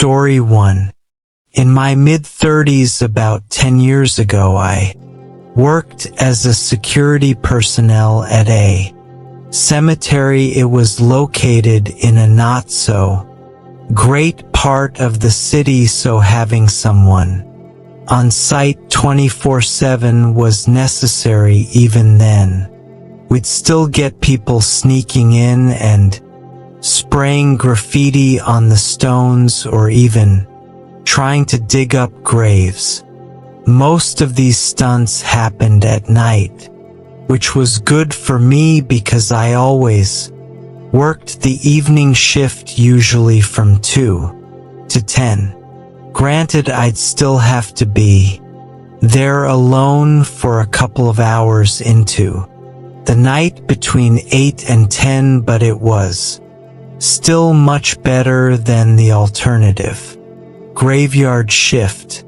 Story 1. In my mid-30s, about 10 years ago, I worked as a security personnel at a cemetery. It was located in a not-so-great part of the city, so having someone on site 24/7 was necessary. Even then, we'd still get people sneaking in and spraying graffiti on the stones, or even trying to dig up graves. Most of these stunts happened at night, which was good for me because I always worked the evening shift, usually from 2 to 10. Granted, I'd still have to be there alone for a couple of hours into the night between 8 and 10, but it was still much better than the alternative graveyard shift.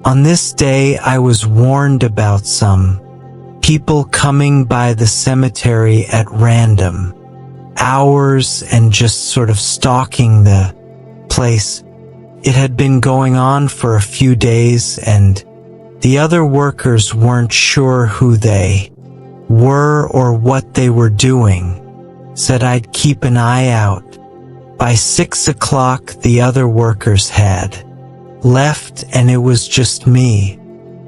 On this day, I was warned about some people coming by the cemetery at random hours and just sort of stalking the place. It had been going on for a few days, and the other workers weren't sure who they were or what they were doing. Said I'd keep an eye out. By 6 o'clock, the other workers had left, and it was just me.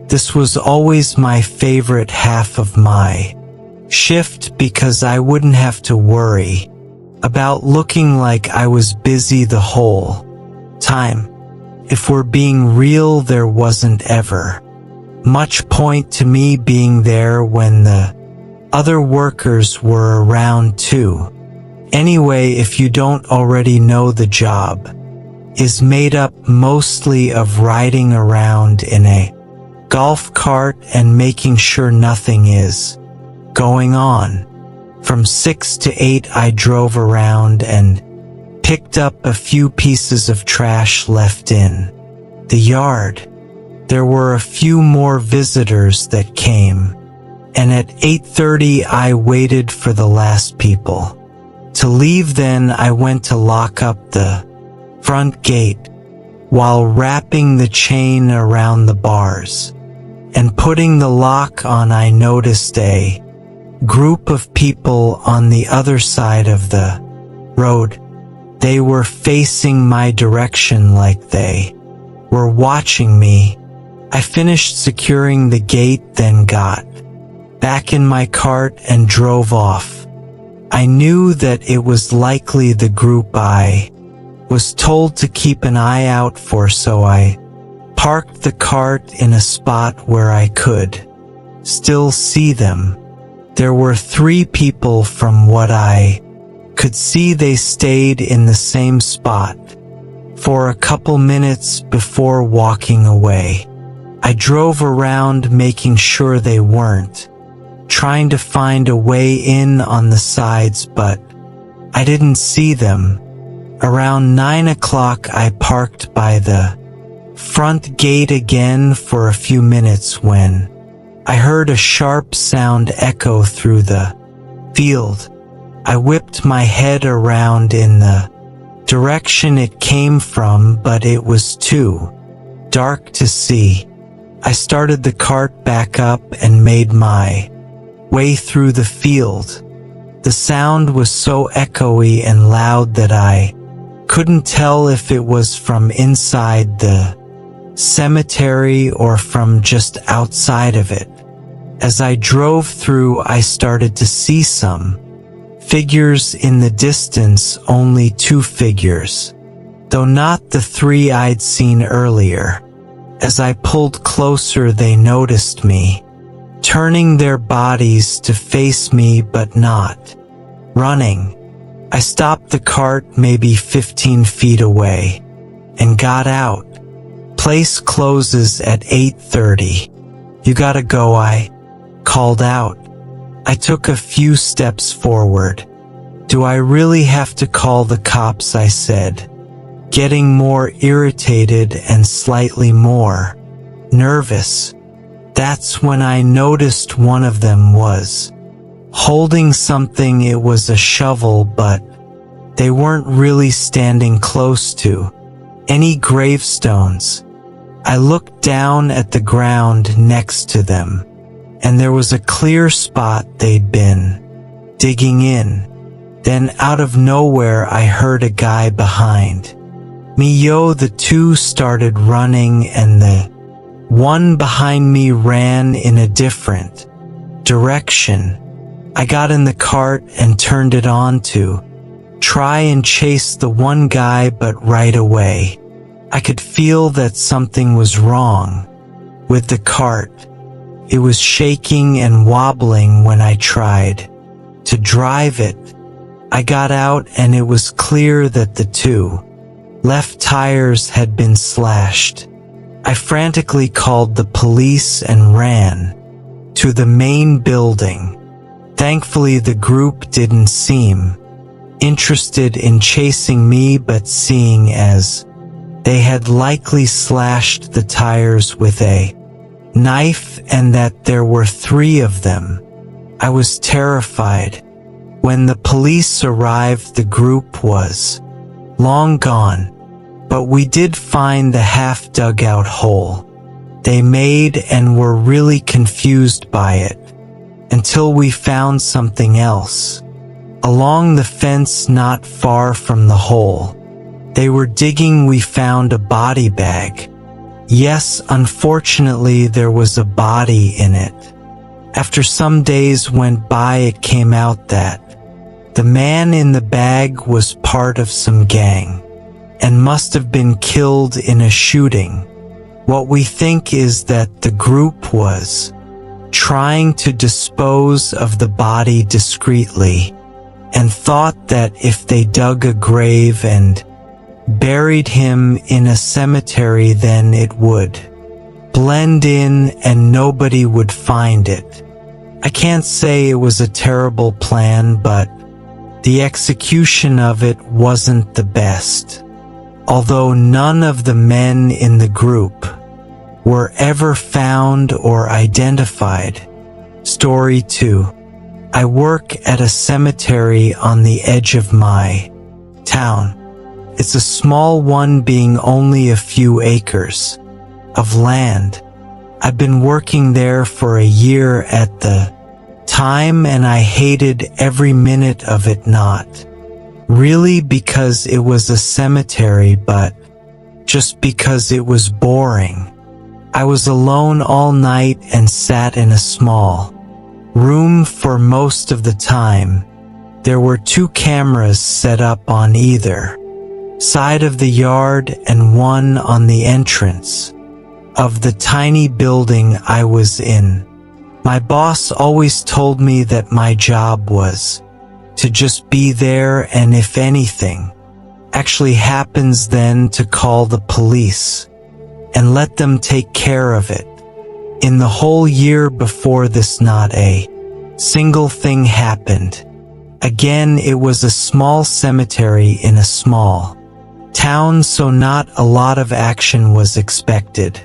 This was always my favorite half of my shift because I wouldn't have to worry about looking like I was busy the whole time. If we're being real, there wasn't ever much point to me being there when the other workers were around too. Anyway, if you don't already know, the job is made up mostly of riding around in a golf cart and making sure nothing is going on. From 6 to 8, I drove around and picked up a few pieces of trash left in the yard. There were a few more visitors that came, and at 8:30 I waited for the last people to leave. Then I went to lock up the front gate. While wrapping the chain around the bars and putting the lock on, I noticed a group of people on the other side of the road. They were facing my direction like they were watching me. I finished securing the gate, then got back in my cart and drove off. I knew that it was likely the group I was told to keep an eye out for, so I parked the cart in a spot where I could still see them. There were 3 people. From what I could see, they stayed in the same spot for a couple minutes before walking away. I drove around making sure they weren't trying to find a way in on the sides, but I didn't see them. Around 9 o'clock, I parked by the front gate again for a few minutes when I heard a sharp sound echo through the field. I whipped my head around in the direction it came from, but it was too dark to see. I started the cart back up and made my way through the field. The sound was so echoey and loud that I couldn't tell if it was from inside the cemetery or from just outside of it. As I drove through, I started to see some figures in the distance, only 2 figures, though not the 3 I'd seen earlier. As I pulled closer, they noticed me, turning their bodies to face me but not running. I stopped the cart maybe 15 feet away and got out. Place closes at 8:30. You gotta go, I called out. I took a few steps forward. Do I really have to call the cops? I said, getting more irritated and slightly more nervous. That's when I noticed one of them was holding something. It was a shovel, but they weren't really standing close to any gravestones. I looked down at the ground next to them, and there was a clear spot they'd been digging in. Then out of nowhere I heard a guy behind me. The two started running, and the one behind me ran in a different direction. I got in the cart and turned it on to try and chase the one guy, but right away I could feel that something was wrong with the cart. It was shaking and wobbling when I tried to drive it. I got out, and it was clear that the two left tires had been slashed. I frantically called the police and ran to the main building. Thankfully, the group didn't seem interested in chasing me, but seeing as they had likely slashed the tires with a knife and that there were 3 of them, I was terrified. When the police arrived, the group was long gone, but we did find the half-dug-out hole they made and were really confused by it until we found something else. Along the fence not far from the hole they were digging, we found a body bag. Yes, unfortunately there was a body in it. After some days went by, it came out that the man in the bag was part of some gang and must have been killed in a shooting. What we think is that the group was trying to dispose of the body discreetly and thought that if they dug a grave and buried him in a cemetery, then it would blend in and nobody would find it. I can't say it was a terrible plan, but the execution of it wasn't the best. Although none of the men in the group were ever found or identified. Story 2. I work at a cemetery on the edge of my town. It's a small one, being only a few acres of land. I've been working there for a year at the time, and I hated every minute of it, not really because it was a cemetery, but just because it was boring. I was alone all night and sat in a small room for most of the time. There were 2 cameras set up on either side of the yard and one on the entrance of the tiny building I was in. My boss always told me that my job was to just be there, and if anything actually happens, then to call the police and let them take care of it. In the whole year before this, not a single thing happened. Again, it was a small cemetery in a small town, so not a lot of action was expected.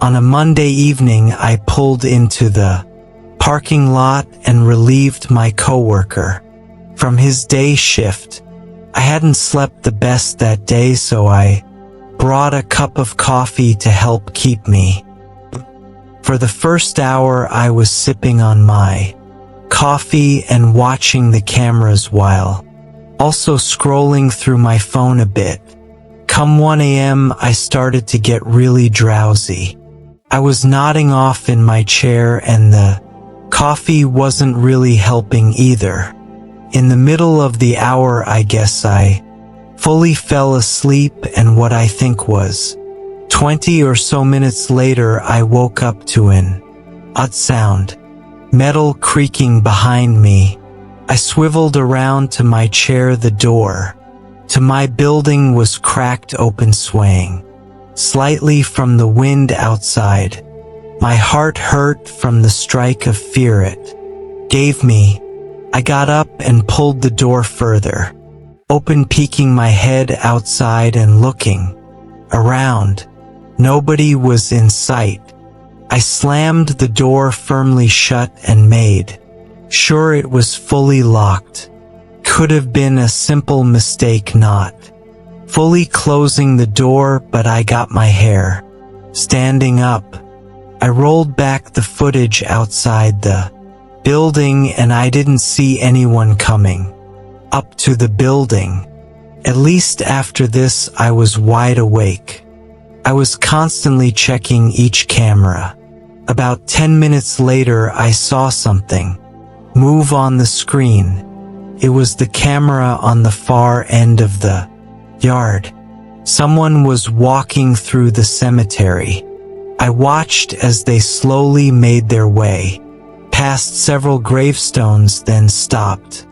On a Monday evening, I pulled into the parking lot and relieved my coworker from his day shift. I hadn't slept the best that day, so I brought a cup of coffee to help keep me. For the first hour, I was sipping on my coffee and watching the cameras while also scrolling through my phone a bit. Come 1 a.m., I started to get really drowsy. I was nodding off in my chair, and the coffee wasn't really helping either. In the middle of the hour, I guess I fully fell asleep, and what I think was 20 or so minutes later, I woke up to an odd sound. Metal creaking behind me. I swiveled around to my chair. The door to my building was cracked open, swaying slightly from the wind outside. My heart hurt from the strike of fear it gave me. I got up and pulled the door further open, peeking my head outside and looking around. Nobody was in sight. I slammed the door firmly shut and made sure it was fully locked. Could have been a simple mistake, not fully closing the door, but I got my hair standing up. I rolled back the footage outside the building and I didn't see anyone coming up to the building. At least after this, I was wide awake. I was constantly checking each camera. About 10 minutes later, I saw something move on the screen. It was the camera on the far end of the yard. Someone was walking through the cemetery. I watched as they slowly made their way past several gravestones, then stopped.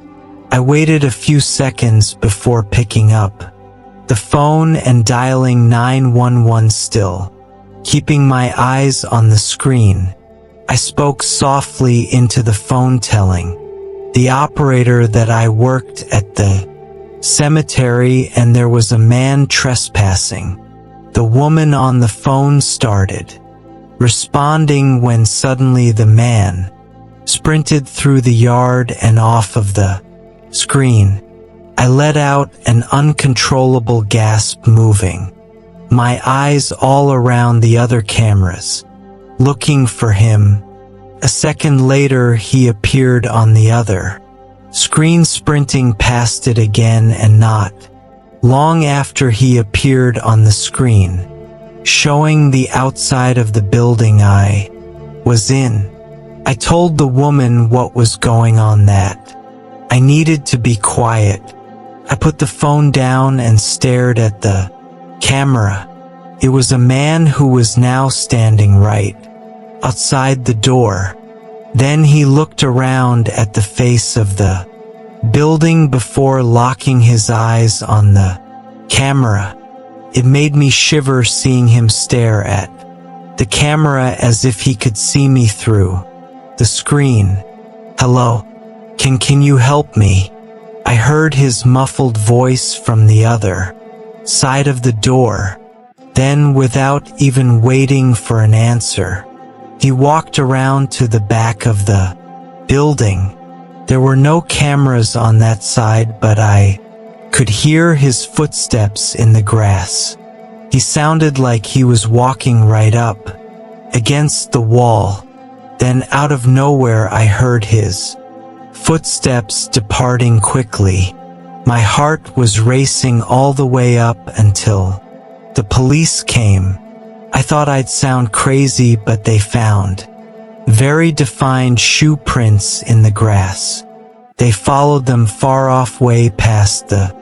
I waited a few seconds before picking up the phone and dialing 911, still keeping my eyes on the screen. I spoke softly into the phone, telling the operator that I worked at the cemetery and there was a man trespassing. The woman on the phone started responding when suddenly the man sprinted through the yard and off of the screen. I let out an uncontrollable gasp, moving my eyes all around the other cameras, looking for him. A second later, he appeared on the other screen, sprinting past it again, and not long after he appeared on the screen, showing the outside of the building I was in. I told the woman what was going on, that I needed to be quiet. I put the phone down and stared at the camera. It was a man who was now standing right outside the door. Then he looked around at the face of the building before locking his eyes on the camera. It made me shiver seeing him stare at the camera as if he could see me through the screen. "Hello? Can you help me?" I heard his muffled voice from the other side of the door. Then, without even waiting for an answer, he walked around to the back of the building. There were no cameras on that side, but I could hear his footsteps in the grass. He sounded like he was walking right up against the wall. Then out of nowhere, I heard his footsteps departing quickly. My heart was racing all the way up until the police came. I thought I'd sound crazy, but they found very defined shoe prints in the grass. They followed them far off, way past the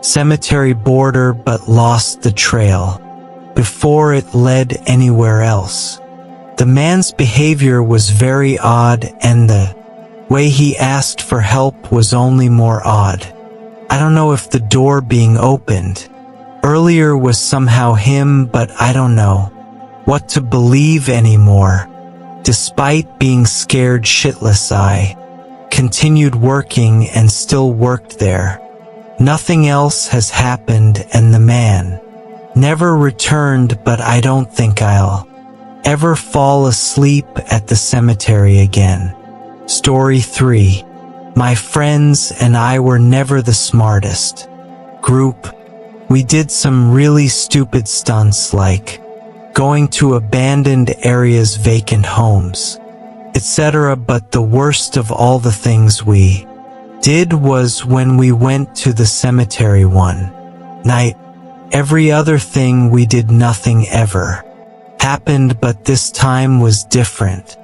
cemetery border, but lost the trail before it led anywhere else. The man's behavior was very odd, and the way he asked for help was only more odd. I don't know if the door being opened earlier was somehow him, but I don't know what to believe anymore. Despite being scared shitless, I continued working and still worked there. Nothing else has happened, and the man never returned, but I don't think I'll ever fall asleep at the cemetery again. Story 3. My friends and I were never the smartest group. We did some really stupid stunts, like going to abandoned areas, vacant homes, etc. But the worst of all the things we did was when we went to the cemetery one night. Every other thing we did, nothing ever happened, but this time was different.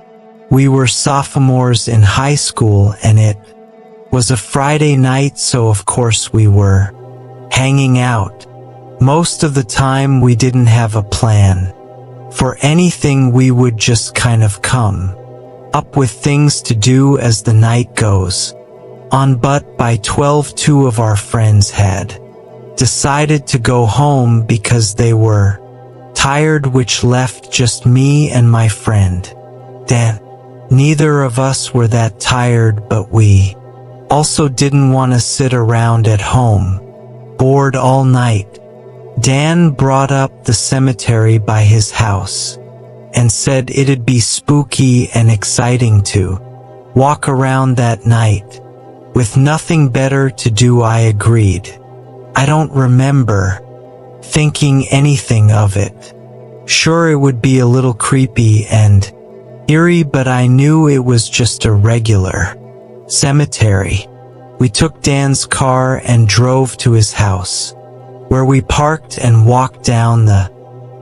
We were sophomores in high school, and it was a Friday night, so of course we were hanging out. Most of the time we didn't have a plan for anything. We would just kind of come up with things to do as the night goes on, but by 12, two of our friends had decided to go home because they were tired, which left just me and my friend Dan. Neither of us were that tired, but we also didn't want to sit around at home bored all night. Dan brought up the cemetery by his house and said it'd be spooky and exciting to walk around that night. With nothing better to do, I agreed. I don't remember thinking anything of it. Sure, it would be a little creepy and eerie, but I knew it was just a regular cemetery. We took Dan's car and drove to his house, where we parked and walked down the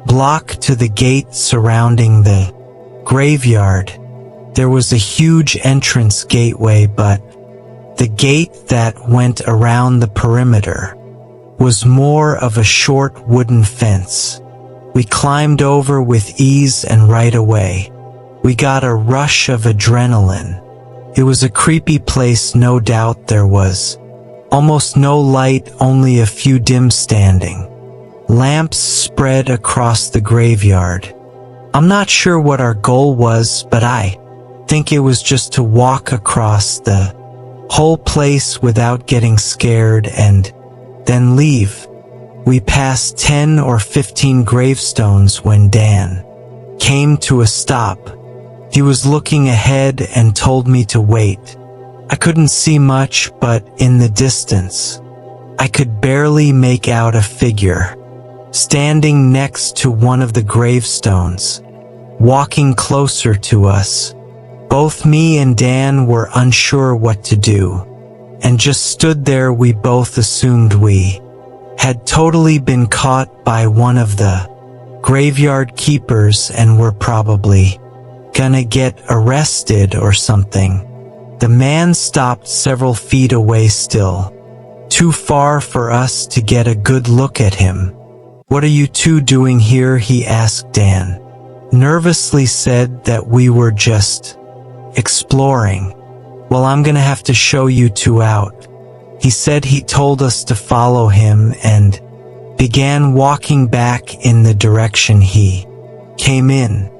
block to the gate surrounding the graveyard. There was a huge entrance gateway, but the gate that went around the perimeter was more of a short wooden fence. We climbed over with ease, and right away, we got a rush of adrenaline. It was a creepy place, no doubt. There was almost no light, only a few dim standing lamps spread across the graveyard. I'm not sure what our goal was, but I think it was just to walk across the whole place without getting scared and then leave. We passed 10 or 15 gravestones when Dan came to a stop. He was looking ahead and told me to wait. I couldn't see much, but in the distance, I could barely make out a figure standing next to one of the gravestones, walking closer to us. Both me and Dan were unsure what to do, and just stood there. We both assumed we had totally been caught by one of the graveyard keepers and were probably gonna get arrested or something. The man stopped several feet away, still too far for us to get a good look at him. "What are you two doing here?" he asked. Dan nervously said that we were just exploring. "Well, I'm gonna have to show you two out," he said. He told us to follow him and began walking back in the direction he came in.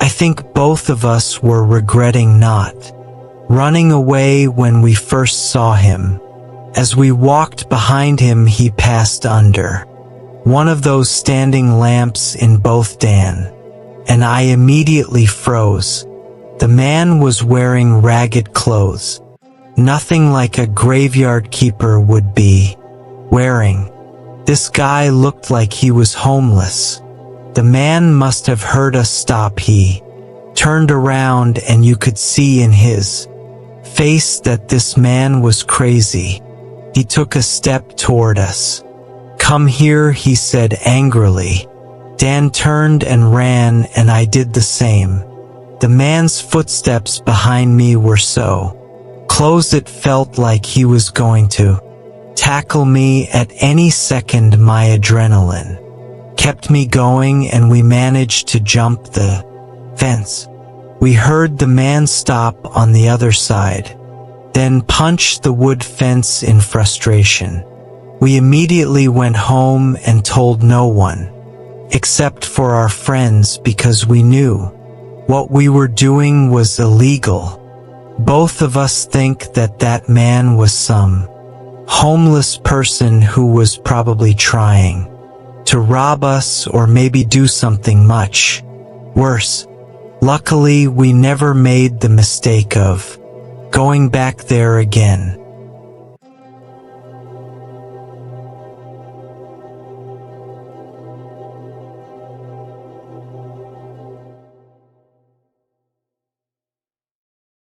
I think both of us were regretting not running away when we first saw him. As we walked behind him, he passed under one of those standing lamps in both Dan and I immediately froze. The man was wearing ragged clothes, nothing like a graveyard keeper would be wearing. This guy looked like he was homeless. The man must have heard us stop. He turned around and you could see in his face that this man was crazy. He took a step toward us. "Come here," he said angrily. Dan turned and ran, and I did the same. The man's footsteps behind me were so close it felt like he was going to tackle me at any second. My adrenaline kept me going, and we managed to jump the fence. We heard the man stop on the other side, then punch the wood fence in frustration. We immediately went home and told no one, except for our friends, because we knew what we were doing was illegal. Both of us think that that man was some homeless person who was probably trying to rob us or maybe do something much worse. Luckily, we never made the mistake of going back there again.